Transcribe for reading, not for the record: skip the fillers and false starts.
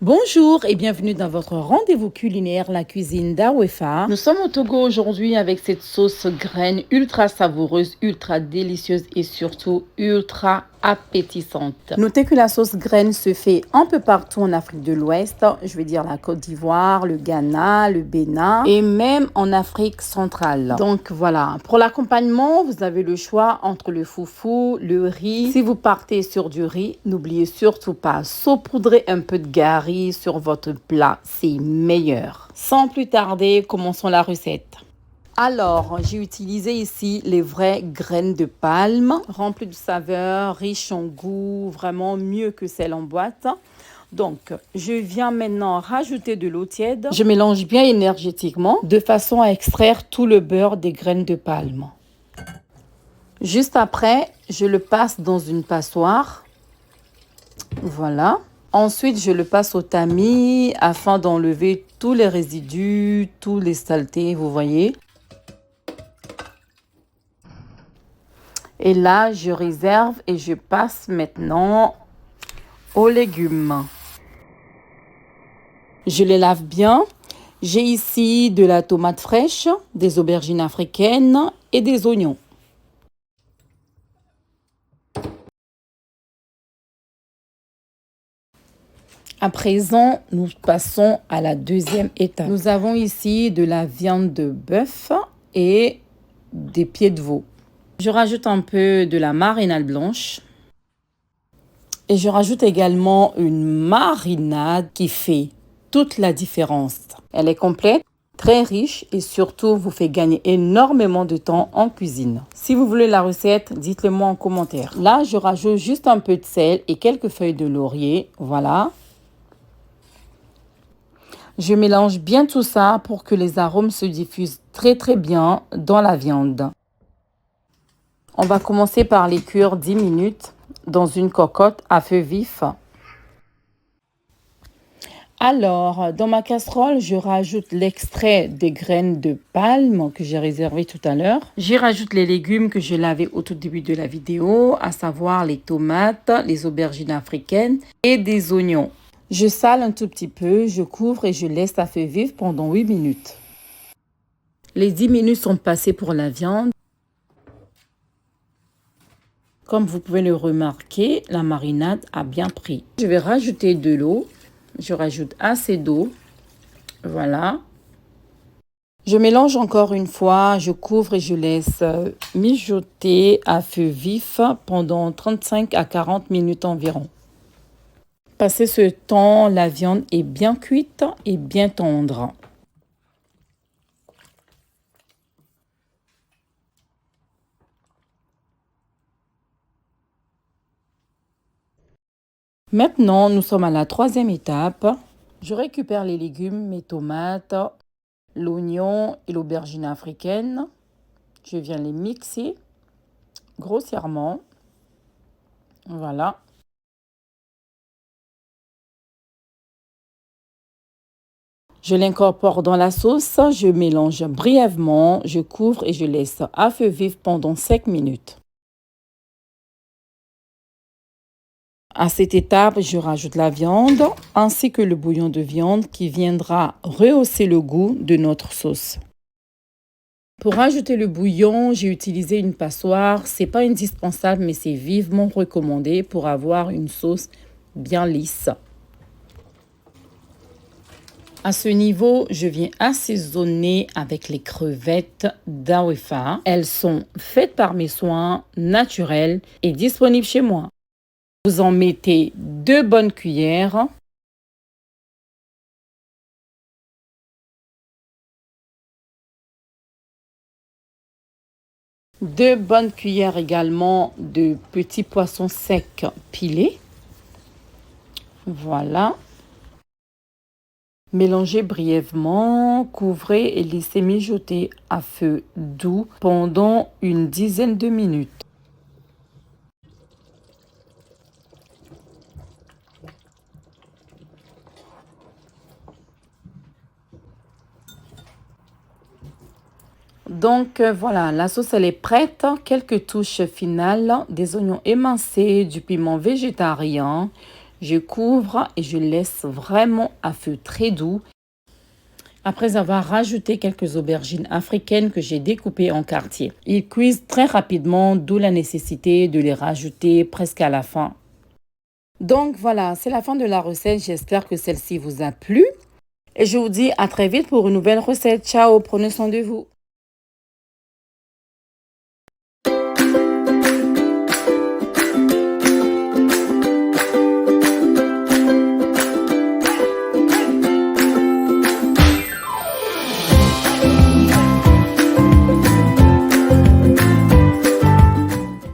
Bonjour et bienvenue dans votre rendez-vous culinaire, la cuisine d'Awefa. Nous sommes au Togo aujourd'hui avec cette sauce graine ultra savoureuse, ultra délicieuse et surtout ultra appétissante. Notez que la sauce graine se fait un peu partout en Afrique de l'Ouest, je veux dire la Côte d'Ivoire, le Ghana, le Bénin et même en Afrique centrale. Donc voilà, pour l'accompagnement, vous avez le choix entre le foufou, le riz. Si vous partez sur du riz, n'oubliez surtout pas saupoudrer un peu de gari sur votre plat, c'est meilleur. Sans plus tarder, commençons la recette. Alors, j'ai utilisé ici les vraies graines de palme, remplies de saveurs, riches en goût, vraiment mieux que celles en boîte. Donc, je viens maintenant rajouter de l'eau tiède. Je mélange bien énergétiquement de façon à extraire tout le beurre des graines de palme. Juste après, je le passe dans une passoire. Voilà. Ensuite, je le passe au tamis afin d'enlever tous les résidus, tous les saletés, vous voyez. Et là, je réserve et je passe maintenant aux légumes. Je les lave bien. J'ai ici de la tomate fraîche, des aubergines africaines et des oignons. À présent, nous passons à la deuxième étape. Nous avons ici de la viande de bœuf et des pieds de veau. Je rajoute un peu de la marinade blanche. Et je rajoute également une marinade qui fait toute la différence. Elle est complète, très riche et surtout vous fait gagner énormément de temps en cuisine. Si vous voulez la recette, dites-le moi en commentaire. Là, je rajoute juste un peu de sel et quelques feuilles de laurier. Voilà. Je mélange bien tout ça pour que les arômes se diffusent très bien dans la viande. On va commencer par les cuire 10 minutes dans une cocotte à feu vif. Alors, dans ma casserole, je rajoute l'extrait des graines de palme que j'ai réservé tout à l'heure. J'y rajoute les légumes que j'ai lavés au tout début de la vidéo, à savoir les tomates, les aubergines africaines et des oignons. Je sale un tout petit peu, je couvre et je laisse à feu vif pendant 8 minutes. Les 10 minutes sont passées pour la viande. Comme vous pouvez le remarquer, la marinade a bien pris. Je vais rajouter de l'eau. Je rajoute assez d'eau. Voilà. Je mélange encore une fois. Je couvre et je laisse mijoter à feu vif pendant 35 à 40 minutes environ. Passé ce temps, la viande est bien cuite et bien tendre. Maintenant, nous sommes à la troisième étape. Je récupère les légumes, mes tomates, l'oignon et l'aubergine africaine. Je viens les mixer grossièrement. Voilà. Je l'incorpore dans la sauce. Je mélange brièvement. Je couvre et je laisse à feu vif pendant 5 minutes. À cette étape, je rajoute la viande ainsi que le bouillon de viande qui viendra rehausser le goût de notre sauce. Pour ajouter le bouillon, j'ai utilisé une passoire. C'est pas indispensable, mais c'est vivement recommandé pour avoir une sauce bien lisse. À ce niveau, je viens assaisonner avec les crevettes d'Awefa. Elles sont faites par mes soins, naturelles et disponibles chez moi. Vous en mettez 2 bonnes cuillères. Deux bonnes cuillères également de petits poissons secs pilés. Voilà. Mélangez brièvement, couvrez et laissez mijoter à feu doux pendant une dizaine de minutes. Donc voilà, la sauce elle est prête. Quelques touches finales, des oignons émincés, du piment végétarien. Je couvre et je laisse vraiment à feu très doux. Après avoir rajouté quelques aubergines africaines que j'ai découpées en quartiers. Ils cuisent très rapidement, d'où la nécessité de les rajouter presque à la fin. Donc voilà, c'est la fin de la recette. J'espère que celle-ci vous a plu. Et je vous dis à très vite pour une nouvelle recette. Ciao, prenez soin de vous.